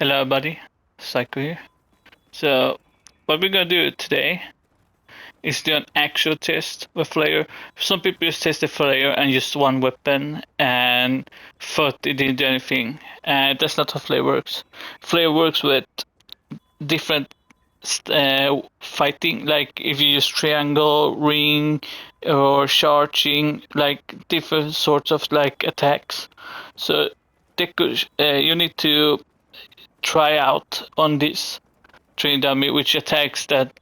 Hello everybody, Psycho here. So what we're gonna do today is do an actual test with Flare. Some people just test the Flare and just one weapon and thought it didn't do anything. That's not how Flare works. Flare works with different fighting, like if you use triangle, ring, or charging, like different sorts of like attacks. So you need to try out on this training dummy which attacks that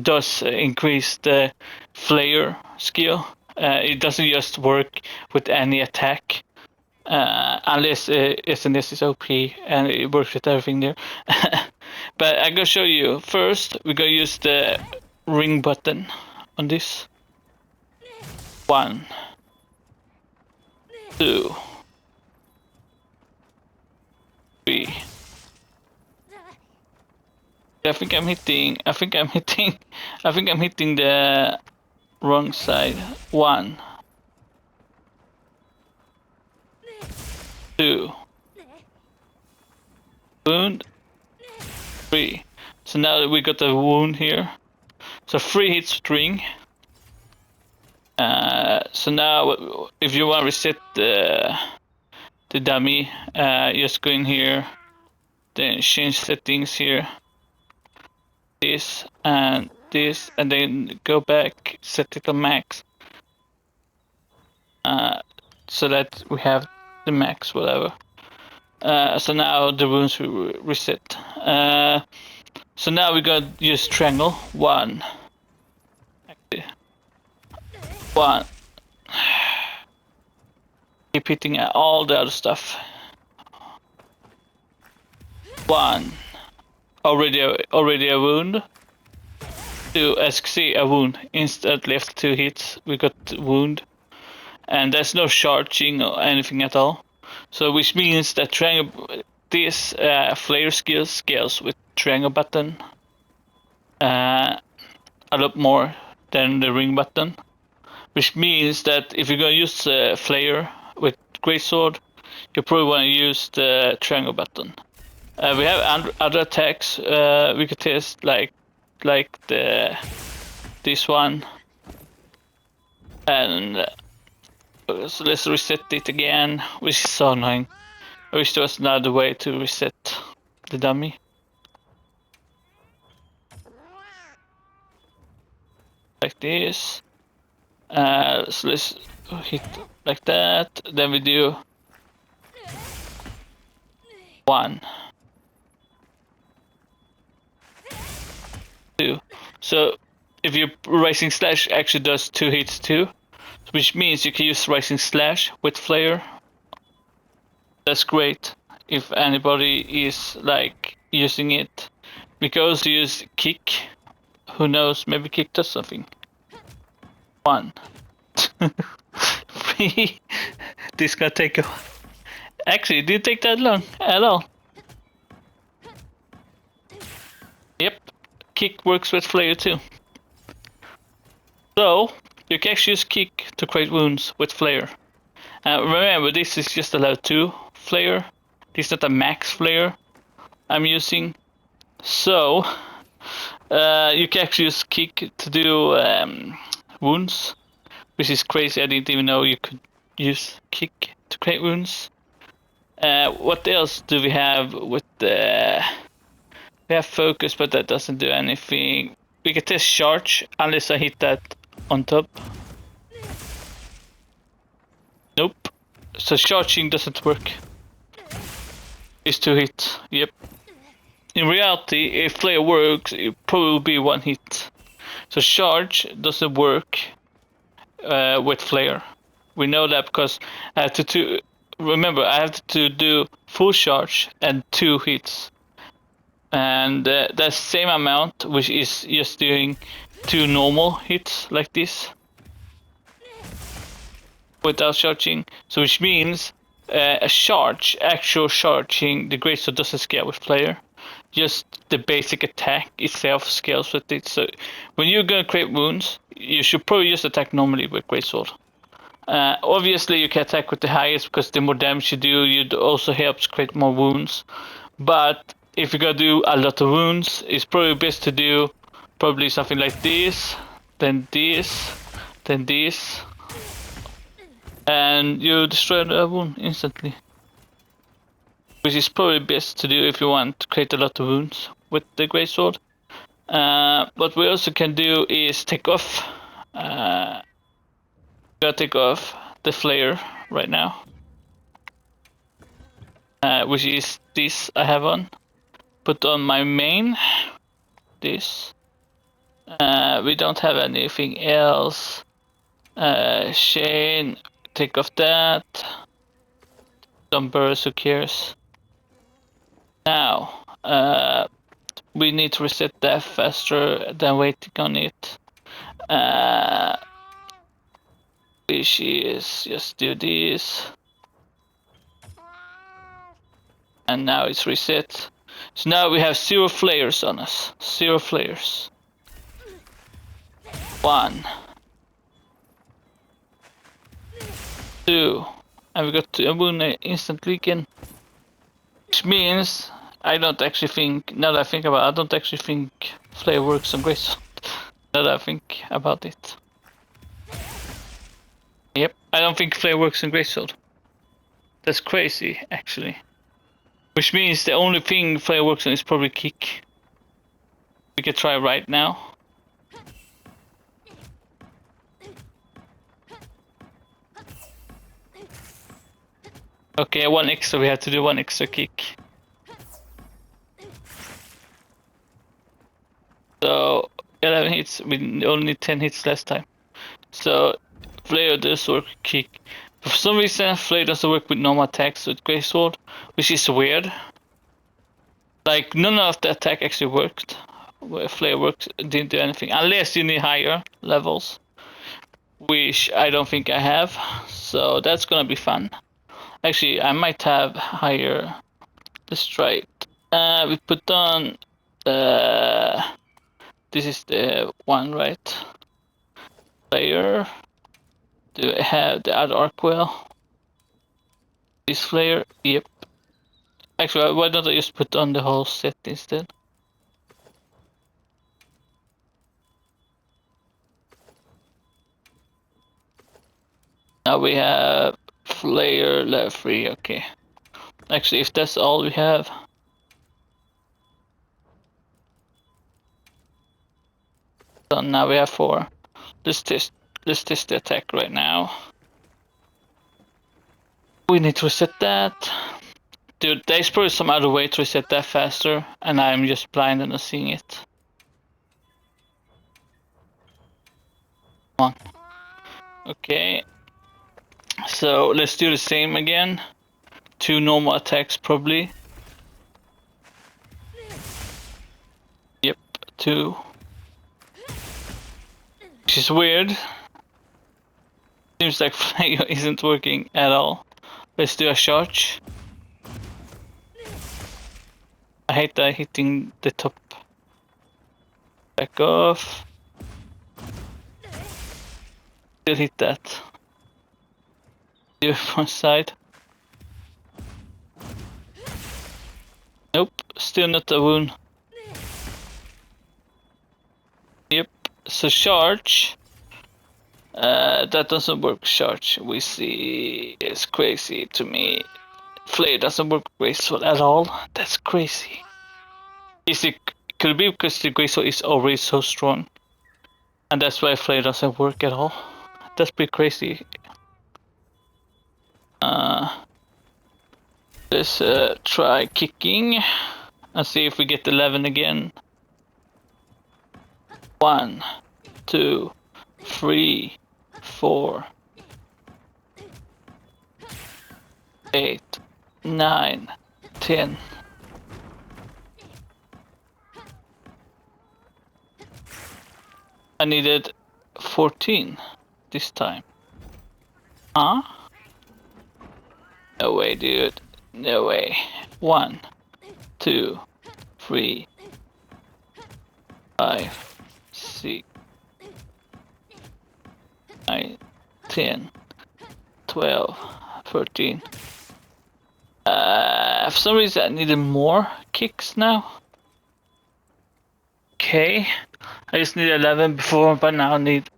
does increase the flare skill. It doesn't just work with any attack unless SNS is OP and it works with everything there. But I'm gonna show you. First we're gonna use the ring button on this. 1, 2, 3. I think I'm hitting the wrong side. 1, 2, wound, 3. So now that we got the wound here. So 3 hits string. So now if you want to reset the dummy, just go in here, then change settings here. This, and then go back, set it to max. So that we have the max, whatever. So now the wounds will reset. So now we got use triangle. 1. 1. Keep hitting all the other stuff. 1. Already a wound. 2. As you see, a wound. Instantly after 2 hits, we got wound. And there's no charging or anything at all. So which means that triangle, this flare skill scales with triangle button a lot more than the ring button. Which means that if you're gonna use flare with greatsword, you probably want to use the triangle button. We have other attacks we could test, like this one, and so let's reset it again, which is so annoying. I wish there was another way to reset the dummy. Like this. So let's hit like that. Then we do 1, 2. So if your rising slash actually does 2 hits too, which means you can use rising slash with flare. That's great if anybody is like using it. Because you use kick, who knows, maybe kick does something. 1, 3. This gonna take a while. Actually, it didn't take that long at all. Yep, kick works with flare too. So you can actually use kick to create wounds with flare. Remember, this is just a level 2 flare. This is not a max flare I'm using. So you can actually use kick to do wounds, which is crazy. I didn't even know you could use kick to create wounds. What else do we have with the... We have focus, but that doesn't do anything. We can test charge, unless I hit that on top. Nope. So charging doesn't work. It's 2 hits. Yep. In reality, if flare works, it probably will be 1 hit. So charge doesn't work with flare. We know that because I have to remember, I have to do full charge and 2 hits. And that's the same amount, which is just doing 2 normal hits like this without charging. So which means actual charging, the greatsword doesn't scale with flare. Just the basic attack itself scales with it. So when you're gonna create wounds, you should probably just attack normally with greatsword. Obviously, you can attack with the highest because the more damage you do, it also helps create more wounds. But if you're gonna do a lot of wounds, it's probably best to do probably something like this, then this, then this, and you destroy the wound instantly. Which is probably best to do if you want to create a lot of wounds with the greatsword. What we also can do is take off. Gotta take off the flare right now, which is this I have on. Put on my main. This. We don't have anything else. Chain. Take off that. Some burst. Who cares? Now. We need to reset that faster than waiting on it. Which is just do this. And now it's reset. So now we have 0 flares on us. 0 flares. 1. 2. And we got a wound instantly again. Which means I don't actually think, now that I think about it, I don't actually think flare works on greatsword. Now that I think about it. Yep, I don't think flare works on greatsword. That's crazy, actually. Which means the only thing flare works on is probably kick. We can try right now. Okay, 1 extra, we have to do 1 extra kick. So 11 hits, we only need 10 hits last time. So flare does work with kick. For some reason flare doesn't work with normal attacks with greatsword, which is weird. Like none of the attack actually worked. Where flare works didn't do anything. Unless you need higher levels. Which I don't think I have. So that's gonna be fun. Actually I might have higher. Let's try it. We put on this is the one, right? Player. Do I have the other Arcwell? This flare? Yep. Actually, why don't I just put on the whole set instead? Now we have flare level 3, okay. Actually, if that's all we have. So now we have 4. Let's test the attack right now. We need to reset that. Dude, there's probably some other way to reset that faster, and I'm just blind and not seeing it. Come on. Okay. So let's do the same again. 2 normal attacks probably. Yep, 2. Which is weird. Seems like flare isn't working at all. Let's do a charge. I hate that hitting the top. Back off. Still hit that. Do one side. Nope, still not a wound. Yep, so charge. That doesn't work. Charge, we see, is crazy to me. Flare doesn't work graceful at all. That's crazy. Is it could be because the graceful is already so strong, and that's why flare doesn't work at all. That's pretty crazy. Let's try kicking and see if we get 11 again. 1, 2, 3, 4, 8, 9, 10. I needed 14 this time. Huh? No way, dude. No way. 1, 2, 3, 5, 6, 9, 10, 12, 13. For some reason I needed more kicks now. Okay. I just need 11 before, but now I need.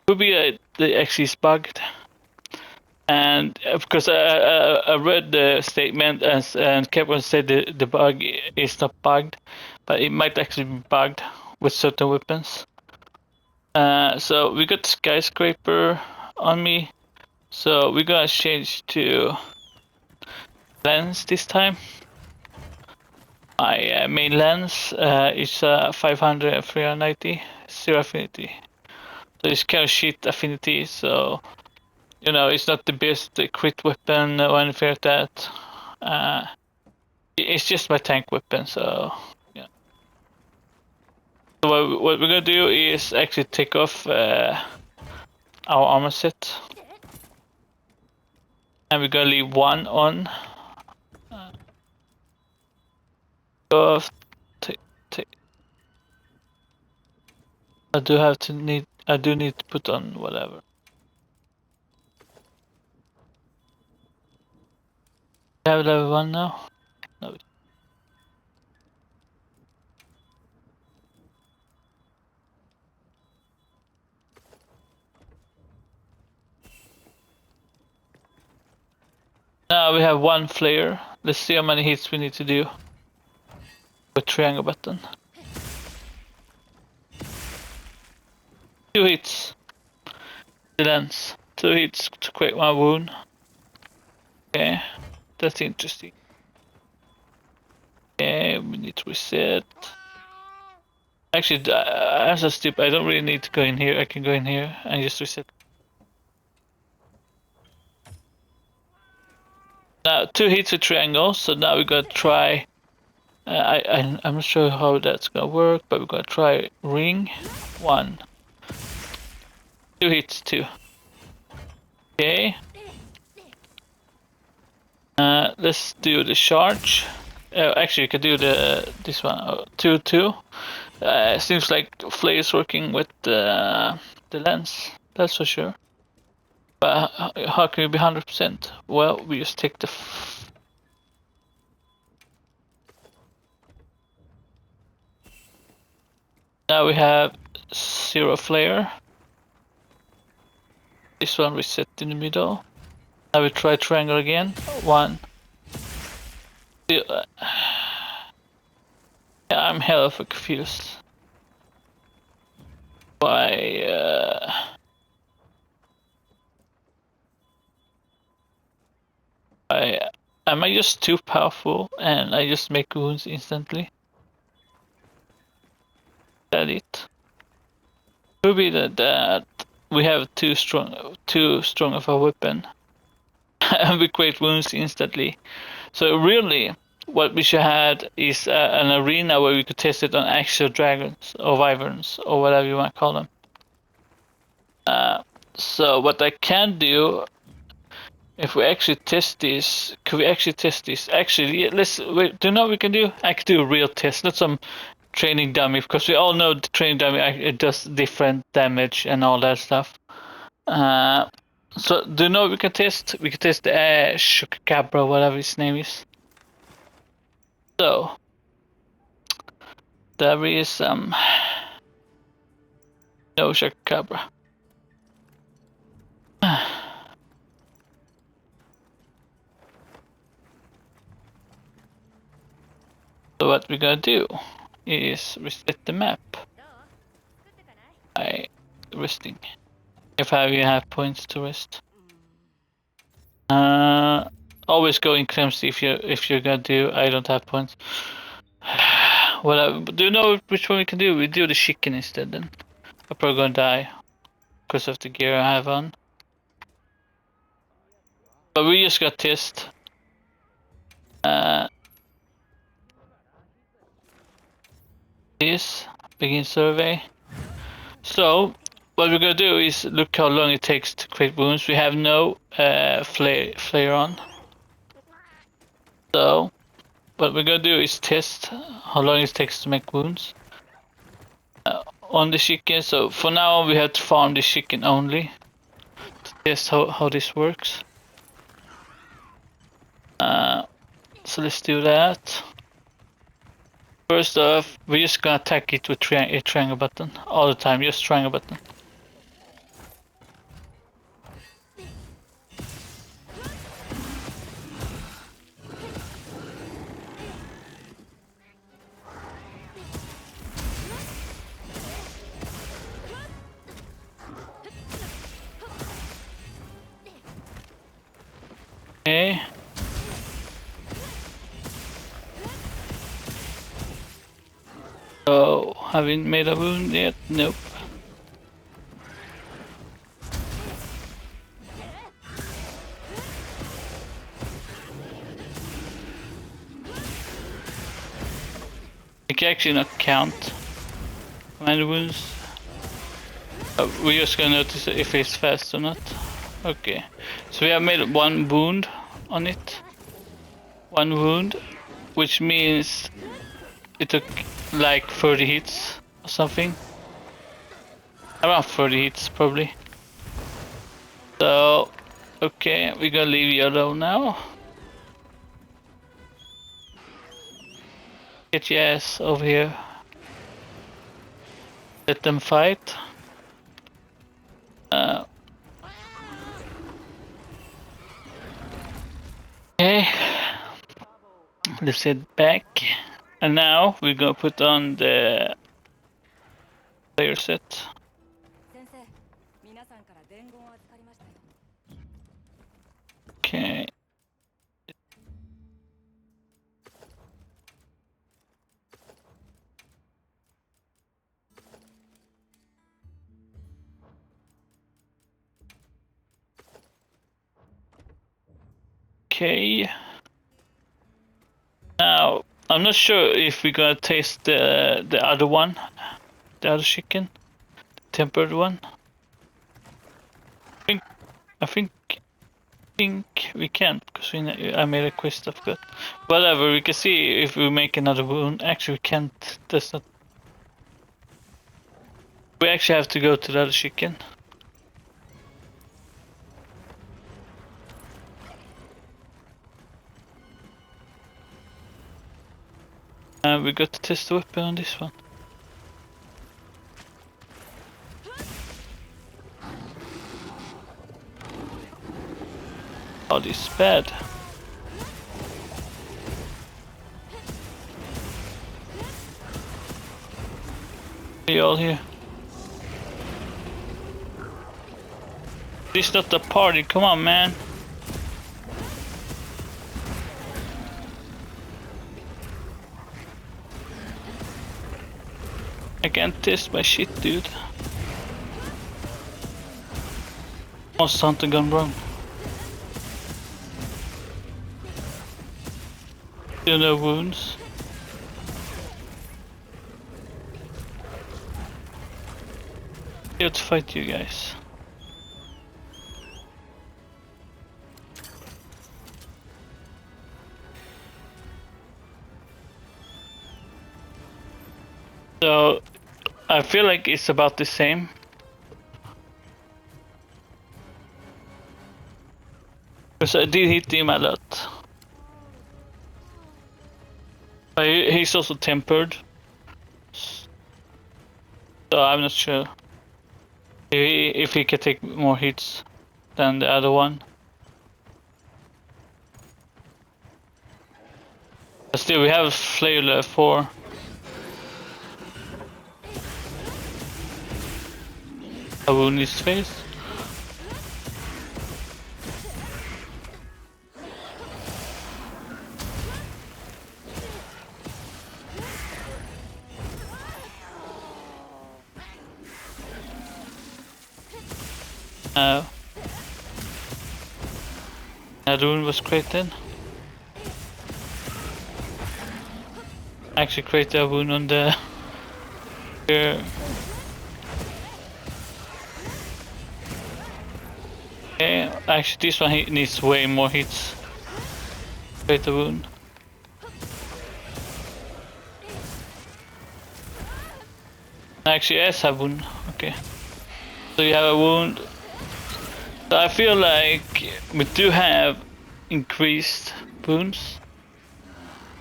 Could be the X is bugged. And because I read the statement and Kevin said the bug is not bugged, but it might actually be bugged with certain weapons. So we got skyscraper on me, so we're gonna change to lens this time. My main lens is 500 and 390 zero affinity, so it's kind of shit affinity. So you know it's not the best crit weapon or anything like that. It's just my tank weapon, so yeah. So what we're gonna do is actually take off our armor set, and we're gonna leave one on. Off. I do need to put on whatever. I have level 1 now. No. Now we have one flare. Let's see how many hits we need to do with triangle button. 2 hits. The lens. 2 hits to create 1 wound. Okay, that's interesting. Okay, we need to reset. Actually, as a stupid, I don't really need to go in here. I can go in here and just reset. Now 2 hits with triangle, so now we gotta try. I'm not sure how that's gonna work, but we're gonna try ring. 1. 2 hits, 2. Okay. Let's do the charge. Actually, you could do this one. 2, 2. Seems like Flay is working with the lens. That's for sure. But how can you be 100%? Well, we just take the. Now we have 0 flare. This one reset in the middle. Now we try triangle again. 1. Yeah, I'm hella confused. Why? Am I just too powerful and I just make wounds instantly? Is that it? Could be that we have too strong of a weapon and we create wounds instantly. So really, what we should have is an arena where we could test it on actual dragons or wyverns or whatever you want to call them. So what I can do, if we actually test this, could we actually test this? Actually, yeah, let's wait. Do you know what we can do? I could do a real test, not some training dummy, because we all know the training dummy it does different damage and all that stuff. So do you know what we can test? We can test the Chupacabra, whatever his name is. So there is no Chupacabra. So what we're gonna do is reset the map by resting. If I even have points to rest. Always go in clumsy if you're gonna do. I don't have points. Well, do you know which one we can do? We do the chicken instead. Then I'm probably gonna die because of the gear I have on. But we just got test. This begin survey. So what we're gonna do is look how long it takes to create wounds. We have no flare on. So what we're gonna do is test how long it takes to make wounds on the chicken. So for now we have to farm the chicken only to test how this works. so let's do that. First off, we're just gonna attack it with a triangle button all the time, just triangle button. Okay. So, haven't made a wound yet? Nope. I can actually not count command wounds. We're just gonna notice if it's fast or not. Okay. So we have made one wound on it. One wound, which means it took like 30 hits or something. Around 30 hits probably. So, okay, we're gonna leave you alone now. Get your ass over here. Let them fight. Okay. Let's head back. And now we're gonna put on the player set. Okay. Okay. Now I'm not sure if we're gonna taste the other one, the other chicken, the tempered one. I think we can't because I made a quest of that. Whatever, we can see if we make another wound. Actually, we can't. That's not. We actually have to go to the other chicken. We got to test the weapon on this one. Oh, this is bad. Are you all here? This is not the party, come on, man. I can't test my shit, dude. Oh, something gone wrong. Still no wounds. Here to fight you guys. So I feel like it's about the same. Because I did hit him a lot. But he's also tempered. So I'm not sure if he can take more hits than the other one. But still, we have Flail left 4. A wound his face. That wound was created. Actually created a wound on the here. Okay, actually this one needs way more hits. Create a wound. Actually yes, have wound. Okay. So you have a wound. So I feel like we do have increased wounds.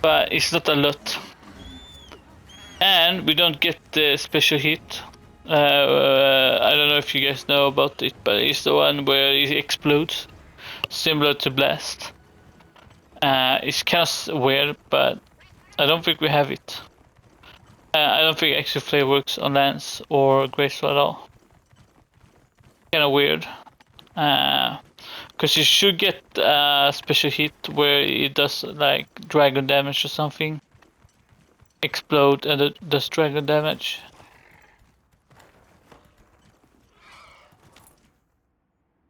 but it's not a lot. And we don't get the special hit. I don't know if you guys know about it, but it's the one where it explodes, similar to Blast. It's kind of weird, but I don't think we have it. I don't think Extra Flare works on Lance or Graceful at all. Kind of weird. Because you should get a special hit where it does like dragon damage or something. Explode and it does dragon damage.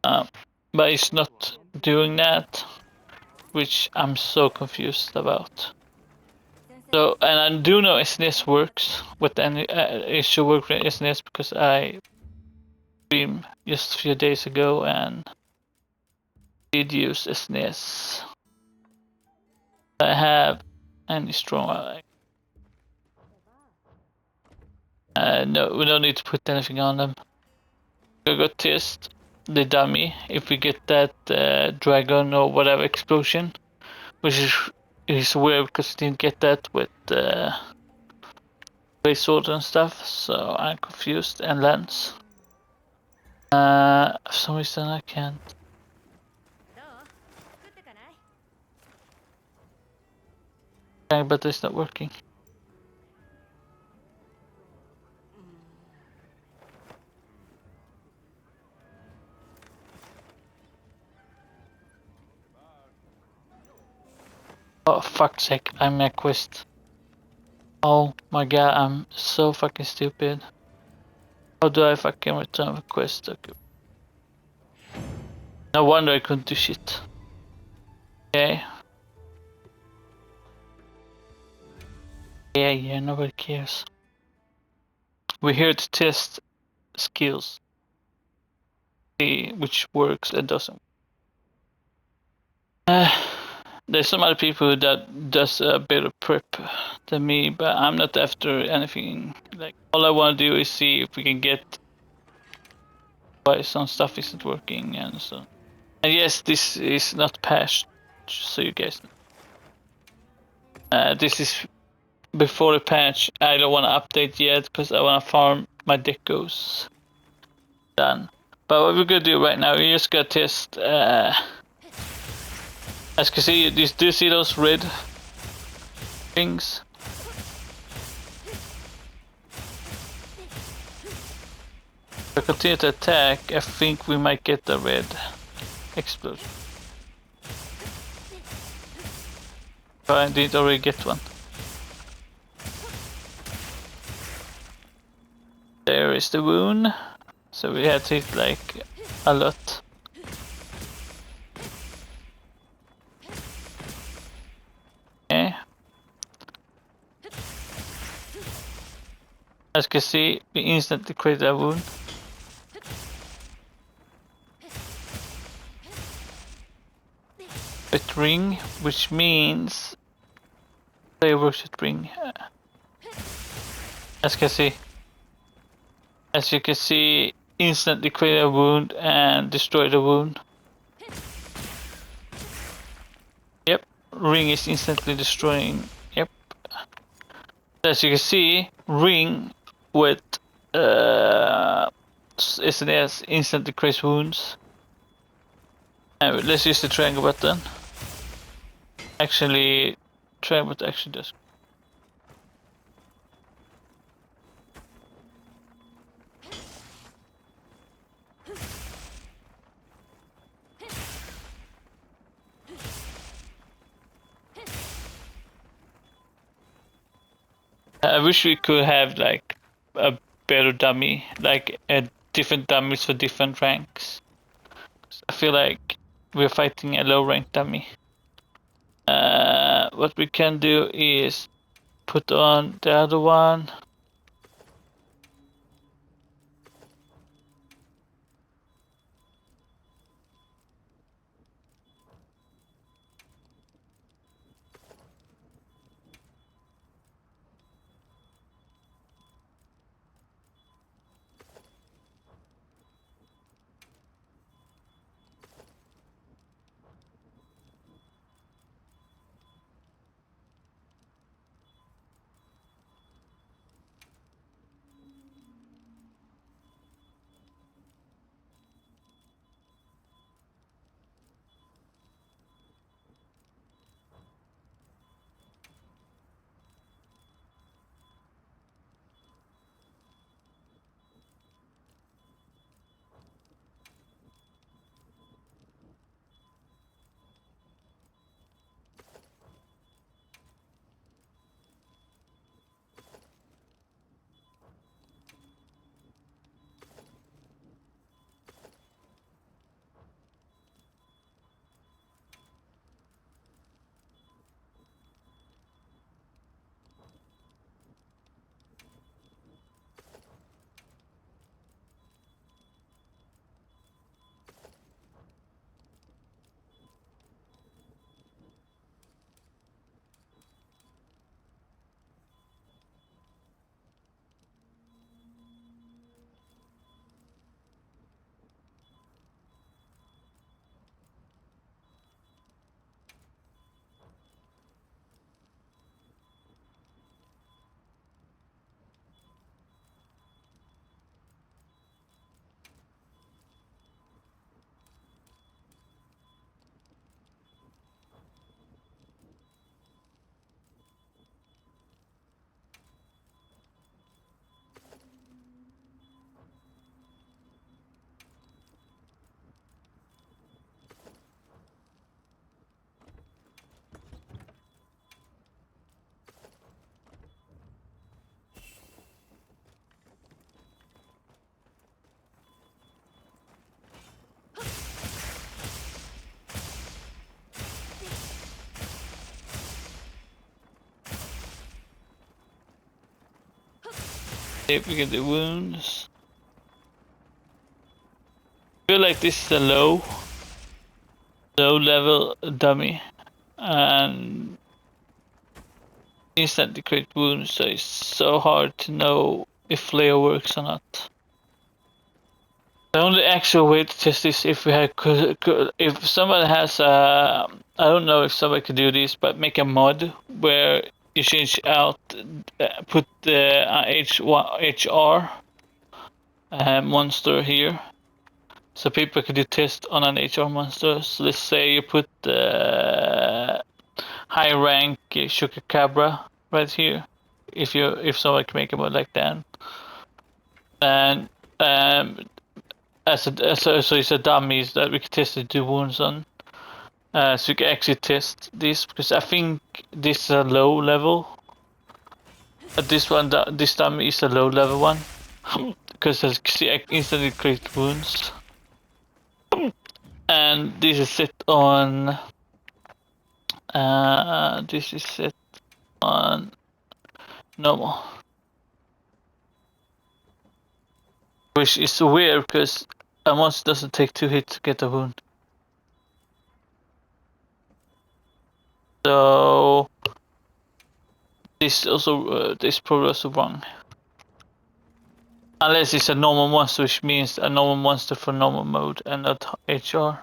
But it's not doing that, which I'm so confused about. So, and I do know SNES works with any it should work with SNES because I streamed just a few days ago and did use SNES. I have any strong. No, we don't need to put anything on them. We go test the dummy if we get that dragon or whatever explosion, which is weird because we didn't get that with Great Sword and stuff. So I'm confused. And Lance. For some reason I can't. But it's not working. Oh fuck's sake, I'm a quest. Oh my god, I'm so fucking stupid. How do I fucking return the quest? Okay. No wonder I couldn't do shit. Okay. Yeah, nobody cares. We're here to test skills. See which works and doesn't. There's some other people that does a better prep than me, but I'm not after anything. Like all I want to do is see if we can get why some stuff isn't working and so. And yes, this is not patched, just so you guys know. This is before the patch. I don't want to update yet because I want to farm my decos. Done. But what we're gonna do right now, we're just gonna test. As you can see, do you see those red things? If I continue to attack, I think we might get the red explosion. But I did already get one. There is the wound. So we had to hit like a lot. Okay. As you can see, we instantly create a wound. With ring, which means they works with ring. As you can see, instantly create a wound and destroy the wound. Yep, ring is instantly destroying. Yep. As you can see, ring with SNS instantly creates wounds. And let's use the triangle button. Actually, triangle button actually does. I wish we could have like a better dummy, like different dummies for different ranks. I feel like we're fighting a low rank dummy. What we can do is put on the other one. See if we get the wounds. I feel like this is a low level dummy, and instantly create wounds, so it's so hard to know if flare works or not. The only actual way to test this if we had if somebody has I don't know if somebody could do this, but make a mod where you change out put the HR monster here, so people could do test on an HR monster. So let's say you put high rank Chupacabra right here, if someone can make a mod like that, and so it's a dummies that we can test the two wounds on. So we can actually test this, because I think this is a low level. This dummy is a low level one, because I instantly create wounds. And this is set on. This is set on normal, which is weird because a monster doesn't take 2 hits to get a wound. So this also this probably also wrong. Unless it's a normal monster, which means a normal monster for normal mode and not HR.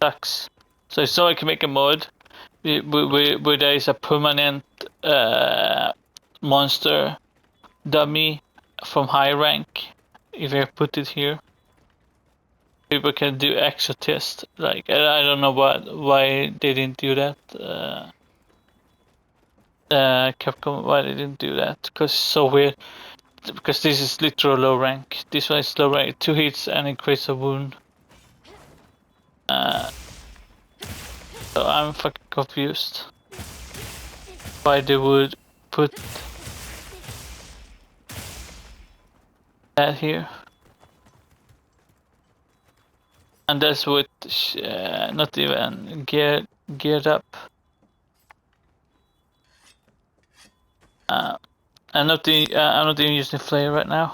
Sucks. So if someone can make a mod where there is a permanent monster dummy from high rank, if I put it here, people can do extra test. Like I don't know why they didn't do that. Capcom, why they didn't do that? Because it's so weird. Because this is literal low rank. This one is low rank. 2 hits and it creates a wound. So I'm fucking confused why they would put that here. And that's with not even geared up. I'm not even using flare right now.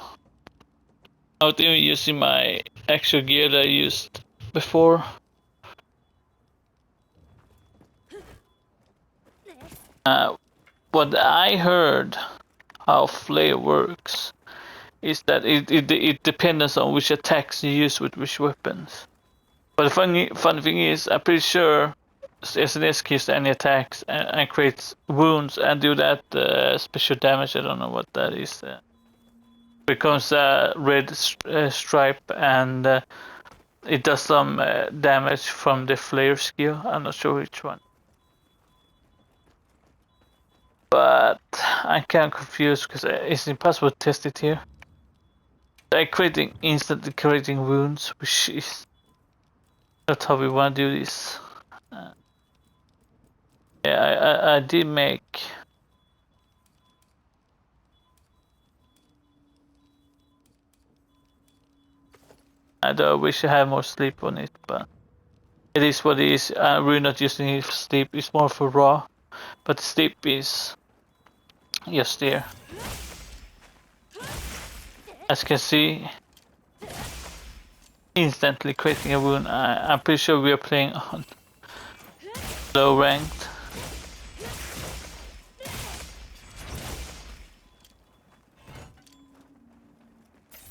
I'm not even using my actual gear that I used before. What I heard how flare works is that it depends on which attacks you use with which weapons. But the funny thing is, I'm pretty sure SNS kills any attacks and creates wounds and do that special damage. I don't know what that is. Becomes a red stripe, and it does some damage from the flare skill. I'm not sure which one. But I'm kind of confused because it's impossible to test it here. They're instantly creating wounds, which is not how we want to do this. Yeah, I did make. I do wish I had more sleep on it, but it is what it is. I'm really not using it for sleep. It's more for raw, but the sleep is just there. As you can see, instantly creating a wound. I'm pretty sure we are playing on low ranked.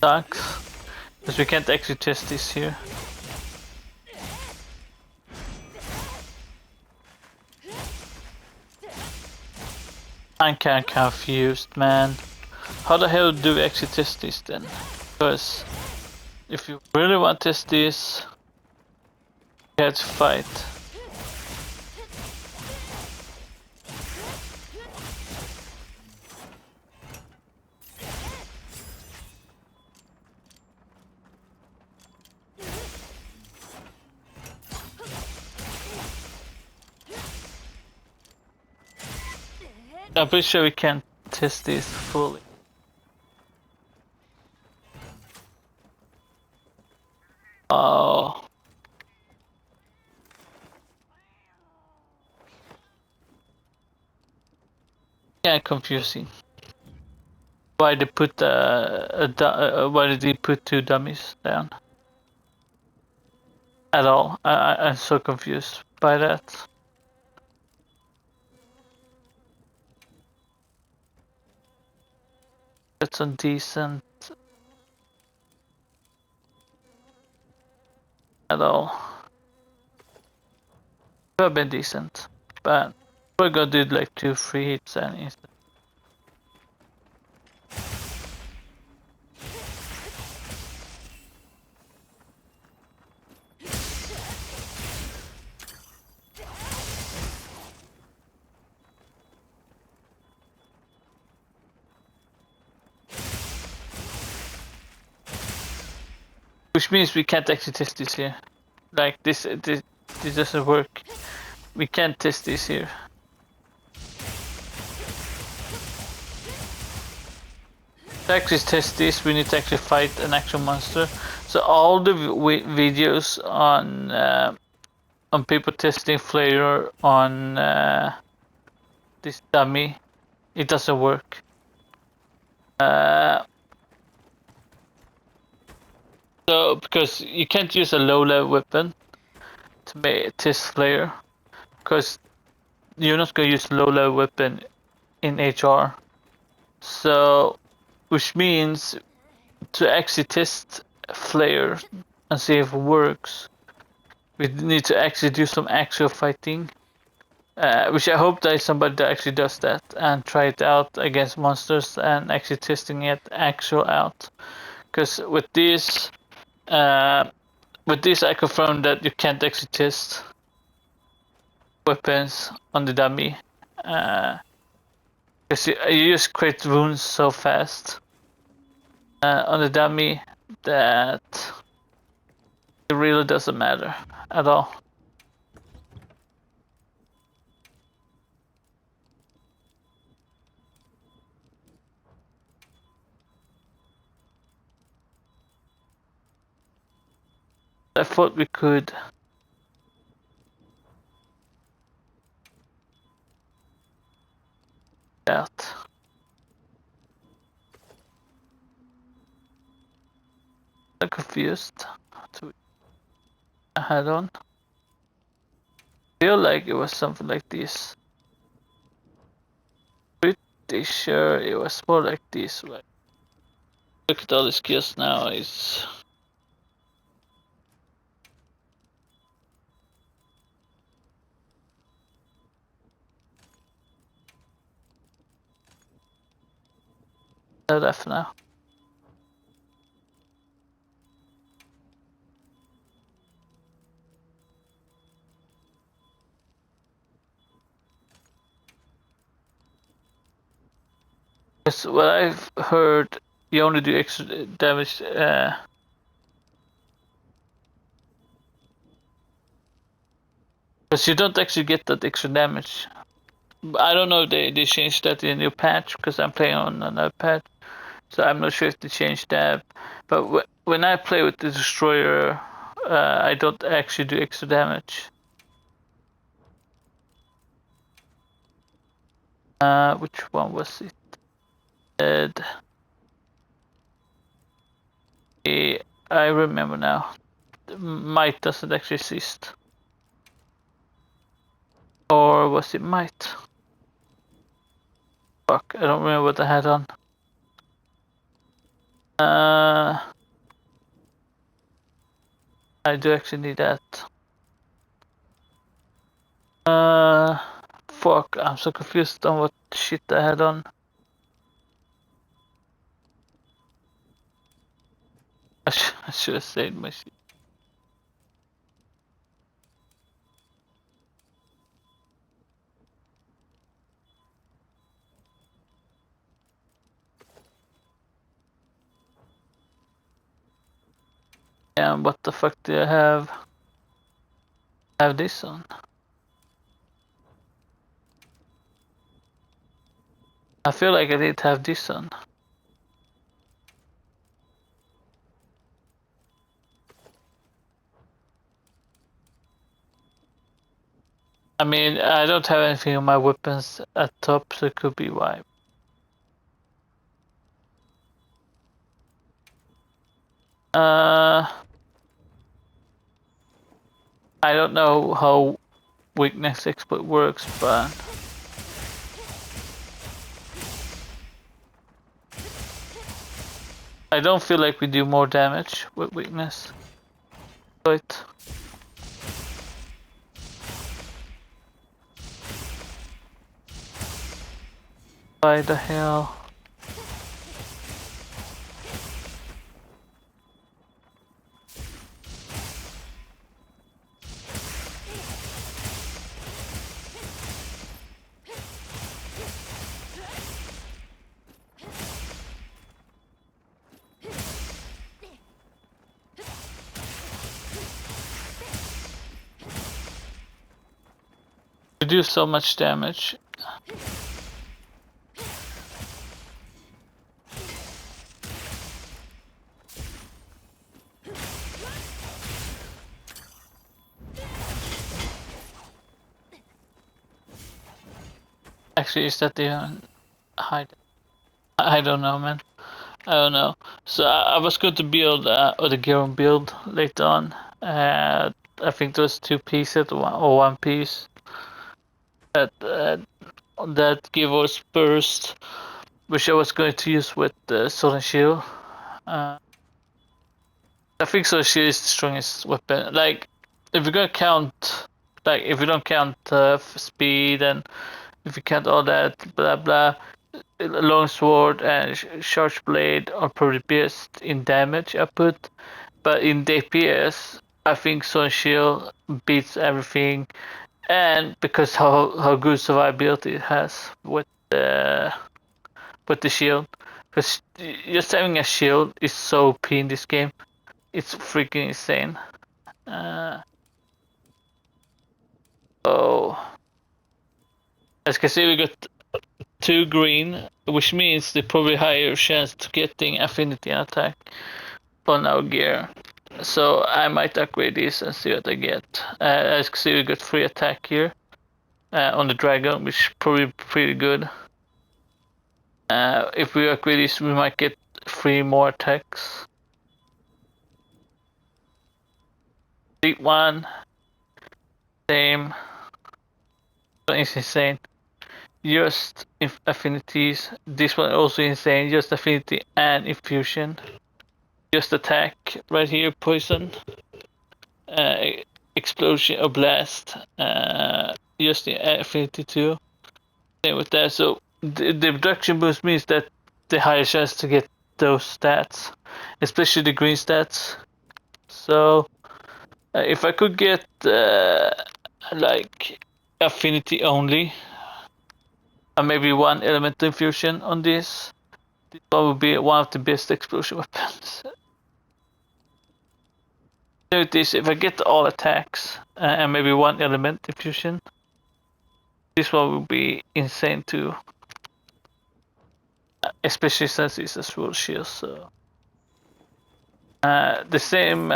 Sucks, because we can't actually test this here. I'm kinda confused, man. How the hell do we actually test this then? Because if you really want to test this, you have to fight. I'm pretty sure we can't test this fully. Oh. Yeah, confusing. why they put why did he put 2 dummies down at all? I'm so confused by that. It's undecent at all. Could have been decent, but we're gonna do like 2 free hits and instant. Which means we can't actually test this here. Like this doesn't work. We can't test this here. To actually test this, we need to actually fight an actual monster. So all the videos on people testing Flare on this dummy, it doesn't work. So because you can't use a low level weapon to test Flare, because you're not gonna use low level weapon in HR. So, which means to actually test Flare and see if it works, we need to actually do some actual fighting. Which I hope that somebody that actually does that and try it out against monsters and actually testing it actual out. Because with this I confirmed that you can't actually test weapons on the dummy. Because you just create wounds so fast on the dummy that it really doesn't matter at all. I thought we could that. I'm confused. To head on. I feel like it was something like this. Pretty sure it was more like this. Right? Look at all the skills now. It's left now. Because what I've heard, you only do extra damage. Because you don't actually get that extra damage. I don't know if they changed that in the new patch, because I'm playing on another patch. So I'm not sure if they changed that. But when I play with the Destroyer, I don't actually do extra damage. Which one was it? I remember now. Might doesn't actually exist. Or was it Might? Fuck, I don't remember what I had on. I do actually need that. Fuck, I'm so confused on what shit I had on. I should have saved my shit. And what the fuck do I have? I have this on. I feel like I did have this on. I mean, I don't have anything on my weapons at top, so it could be why. I don't know how weakness exploit works, but I don't feel like we do more damage with weakness. But why the hell? We do so much damage. Actually, is that the hide? I don't know, man. I don't know. So I was going to build the Geron build later on. I think there was 2 pieces or one piece that give us burst, which I was going to use with Sword and Shield. I think Sword and Shield is the strongest weapon. Like, if you're gonna count, like, if you don't count speed and if you count all that, blah blah, Longsword and Charge Blade are probably best in damage output, but in DPS, I think Sword and Shield beats everything, and because how good survivability it has with the shield, because just having a shield is so OP in this game, it's freaking insane. Oh, as you can see, we got 2 green, which means they probably higher chance to getting affinity and attack on our gear. So I might upgrade this and see what I get. As you can see, we got 3 attack here on the dragon, which is probably pretty good. If we upgrade this, we might get 3 more attacks. Deep one, same. It's insane. Just affinities. This one also insane. Just affinity and infusion. Just attack right here. Poison. Explosion or blast. Just the affinity too. Same with that. So the reduction boost means that the higher chance to get those stats, especially the green stats. So if I could get like affinity only, and maybe 1 element infusion on this one would be one of the best explosion weapons. Notice if I get all attacks and maybe 1 element infusion, this one would be insane too. Especially since it's a sword shield. So the same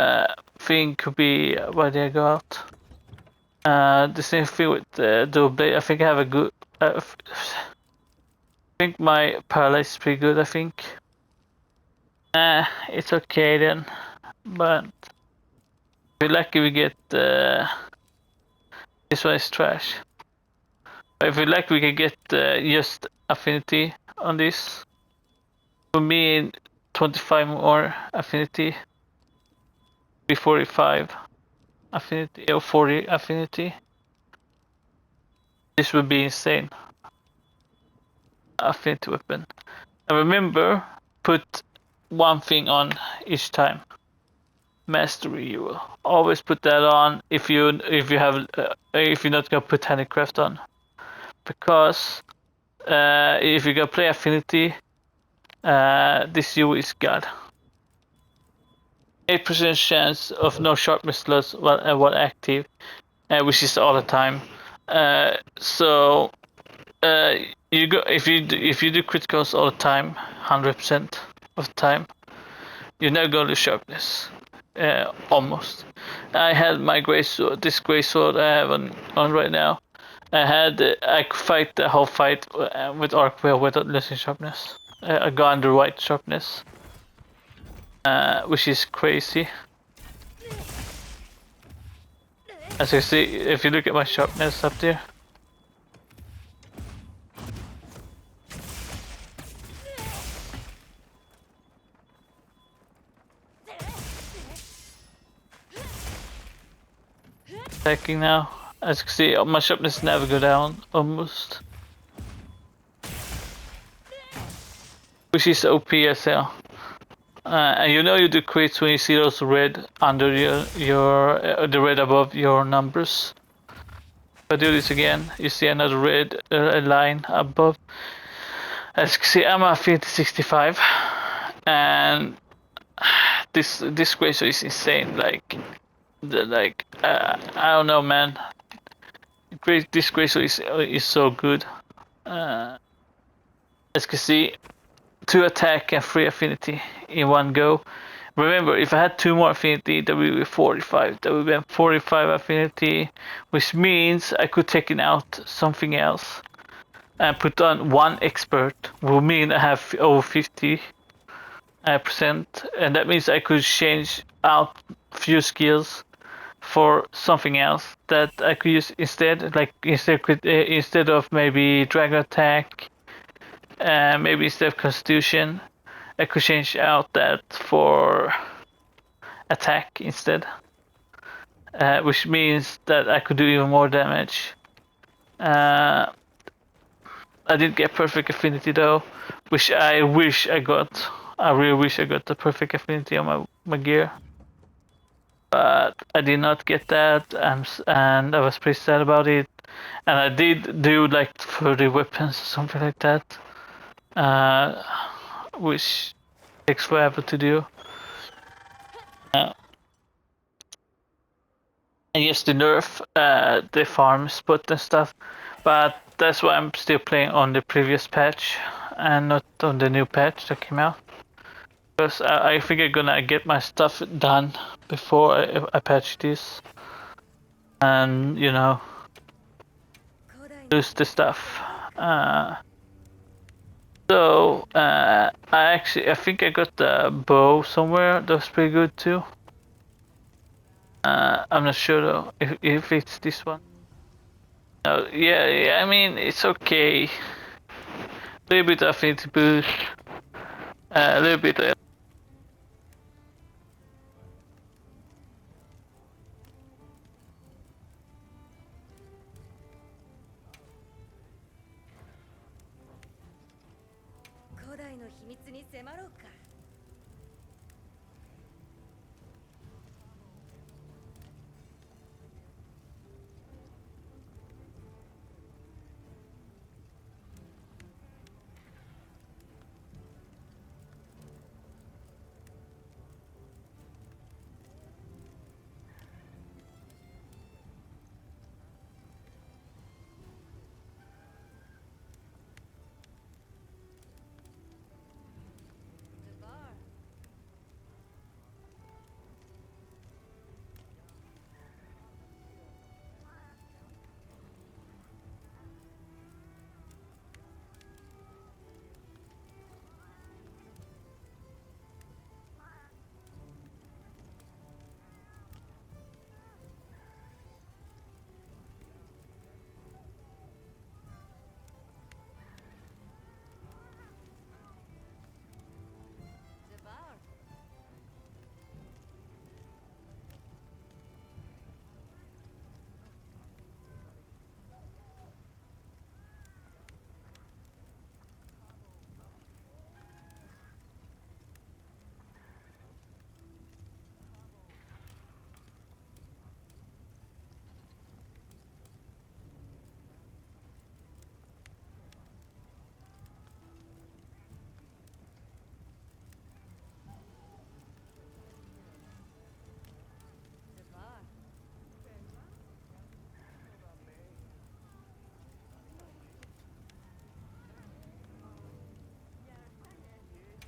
thing could be why did I go out? The same thing with the dual blade. I think I have a good. I think my paralyze is pretty good. I think. It's okay then, but if you're lucky we get this one is trash. But if you're lucky we can get just affinity on this. For me, 25 more affinity, 45 affinity or 40 affinity. This would be insane. Affinity weapon. And remember, put 1 thing on each time. Mastery, you will always put that on if you have if you're not gonna put handicraft on, because if you're gonna play affinity, this U is god. 8% chance of no sharpness loss while active, which is all the time. So you go if you do criticals all the time, 100% of the time, you never go to sharpness. Almost. I had my gray sword, this gray sword I have on right now. I could fight the whole fight with arc wheel without losing sharpness. I got under white sharpness. which is crazy. As you see, if you look at my sharpness up there. Attacking now. As you can see, my sharpness never go down, almost. Which is OP as hell. And you know you do crits when you see those red under the red above your numbers. If I do this again, you see another red line above. As you can see, I'm at 65, and this ratio is insane. Like, I don't know, man. This ratio is so good. As you can see, 2 attack and 3 affinity in one go. Remember, if I had 2 more affinity, that would be 45. That would be 45 affinity, which means I could take it out something else and put on 1 expert. Will mean I have over 50%, and that means I could change out few skills for something else that I could use instead. Like instead of maybe dragon attack, maybe instead of constitution, I could change out that for attack instead, which means that I could do even more damage. I didn't get perfect affinity though, which I wish I got. I really wish I got the perfect affinity on my gear. But I did not get that, and I was pretty sad about it. And I did do like 30 weapons or something like that, which takes forever to do. And yes, the nerf the farm spot and stuff, but that's why I'm still playing on the previous patch and not on the new patch that came out. Because I think I'm gonna get my stuff done before I patch this, and you know, lose the stuff. I think I got the bow somewhere that was pretty good too. I'm not sure though if it's this one. No, yeah, I mean it's okay. A little bit of affinity boost, a little bit. 古代の秘密に迫ろうか。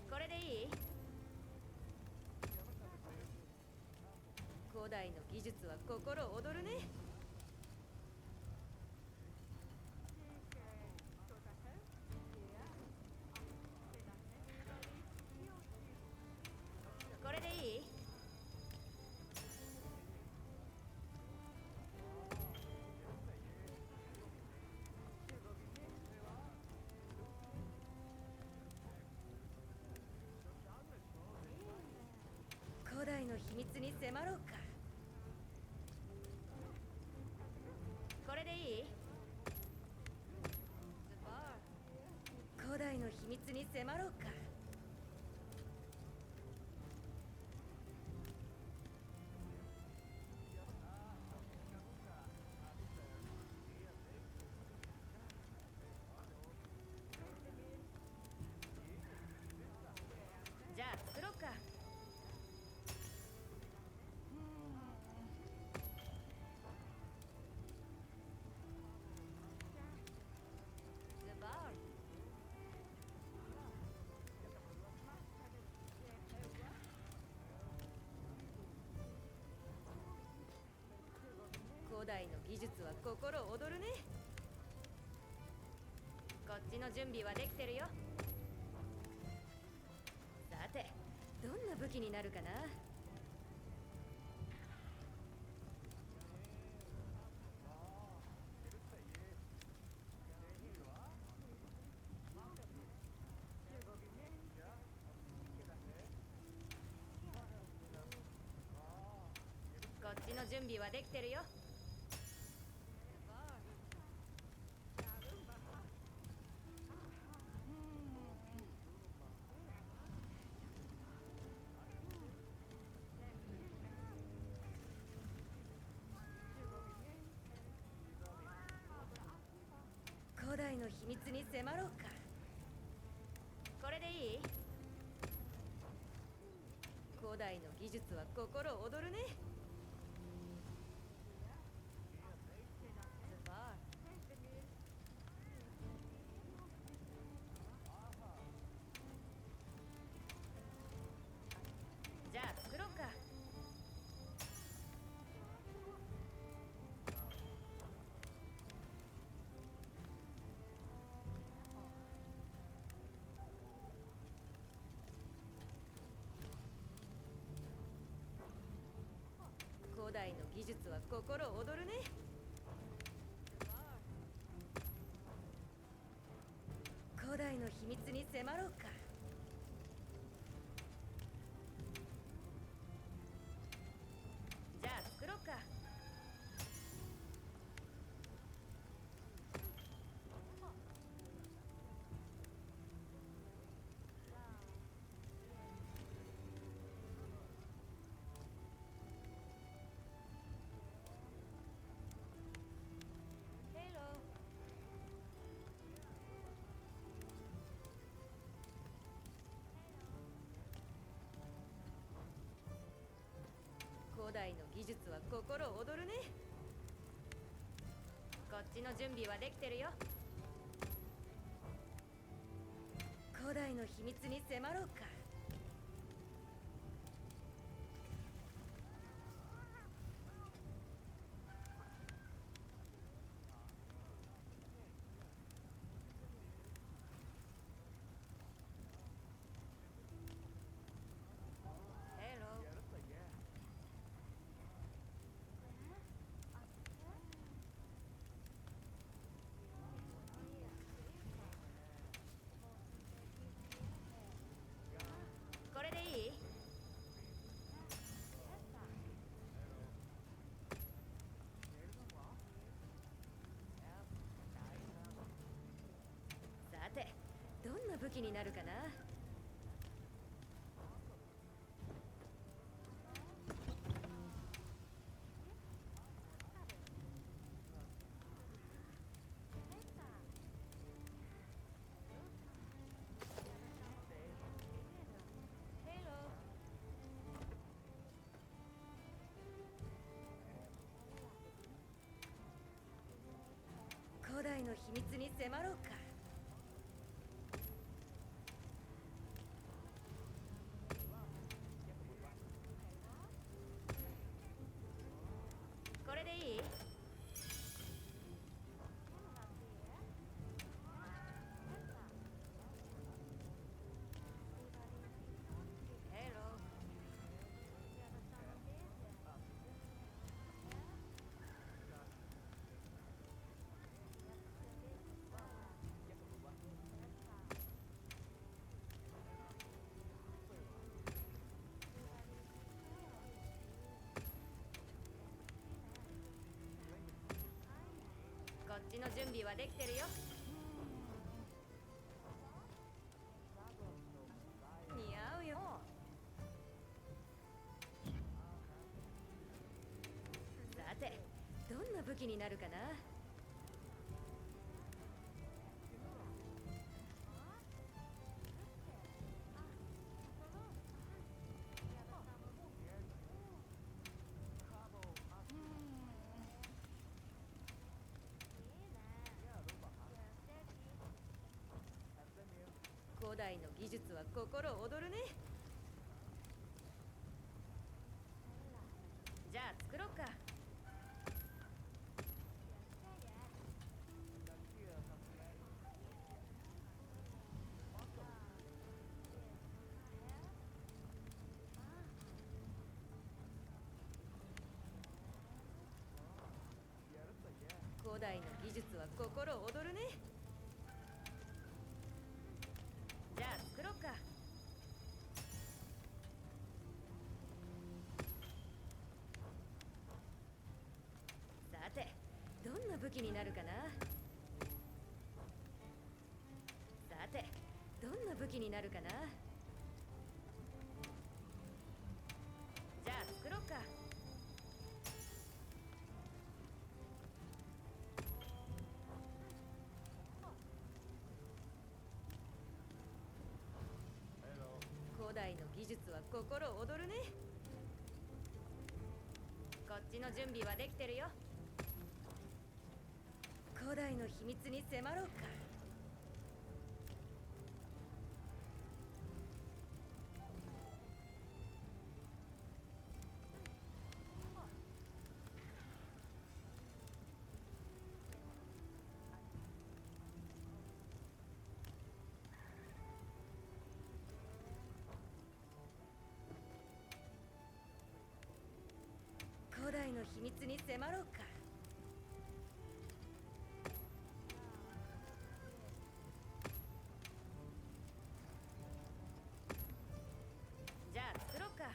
これでいい？古代の技術は心躍るね。これ迫ろうか。これでいい？古代の秘密に迫ろうか。じゃあ作ろうか。古代の技術は心躍るね。こっちの準備はできてるよ。さて、どんな武器になるかな。こっちの準備はできてるよ。古代の秘密に迫ろうか。これでいい？古代の技術は心躍るね。じゃあ作ろうか。古代の技術は心躍るね。古代の秘密に迫ろうか。じゃあ作ろうか。古代の技術は心躍るね。こっちの準備はできてるよ。古代の秘密に迫ろうか。これでいい？さて、どんな武器になるかな。古代の秘密に迫ろうか。これでいい？はできてるよ。似合うよ。さて、どんな武器になるかな。古代の技術は心躍るね。じゃあ作ろうか。古代の技術は心躍るね。じゃあ作ろうか。さて、どんな武器になるかな。さて、どんな武器になるかな。じゃあ作ろうか。古代の技術は心躍るね。こっちの準備はできてるよ。古代の秘密に迫ろうか。古代の秘密に迫ろうか。じゃあ作ろうか。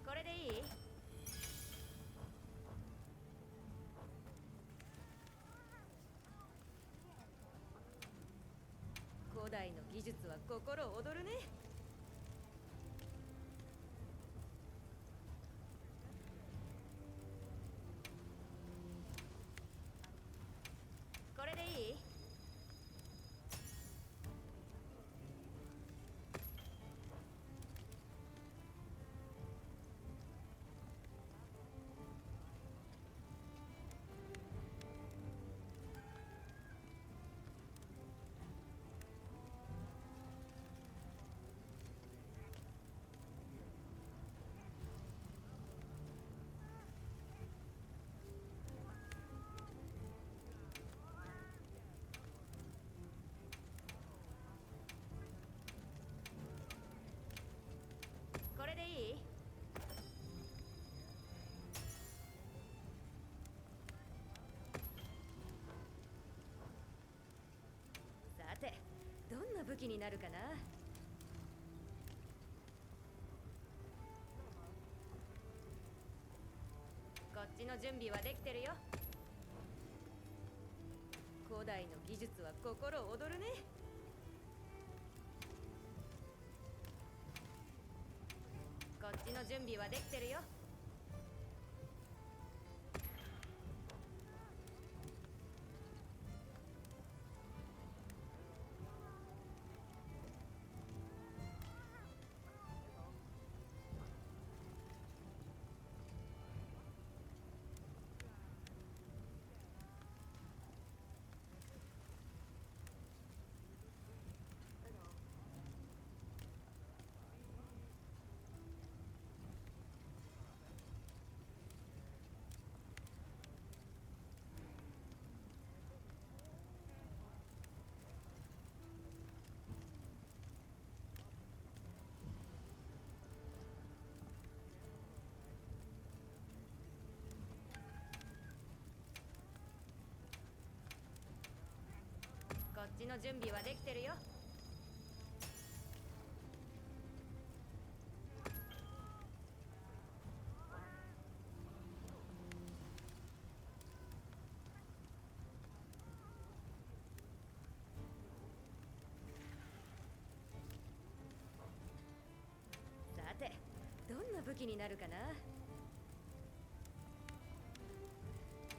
これでいい？古代の技術は心躍るね。これでいい？これでいい？さて、どんな武器になるかな。こっちの準備はできてるよ。古代の技術は心躍るね。こっちの準備はできてるよ。ちの準備はできてるよ。さて、どんな武器になるかな。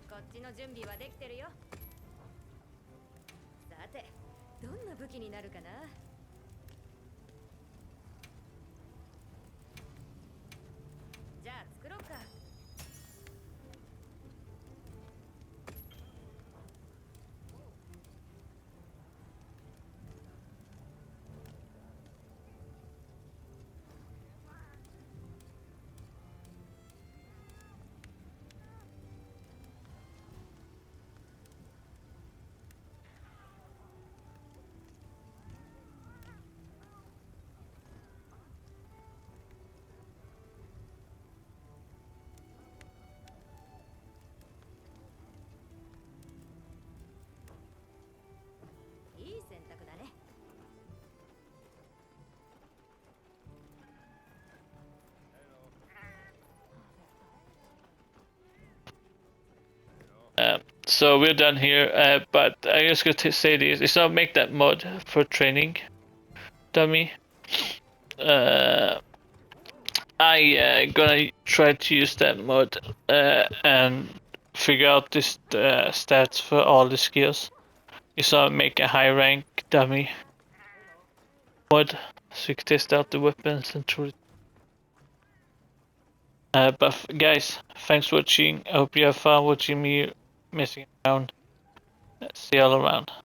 こっちの準備はできてるよ。さて、どんな武器になるかな。じゃあ作ろうか。いい選択だね。So we're done here, but I just got to say this. It's not make that mod for training, dummy. I gonna try to use that mod and figure out this stats for all the skills. It's not make a high rank dummy mod so you can test out the weapons and try. But guys, thanks for watching. I hope you have fun watching me messing around. See you all around.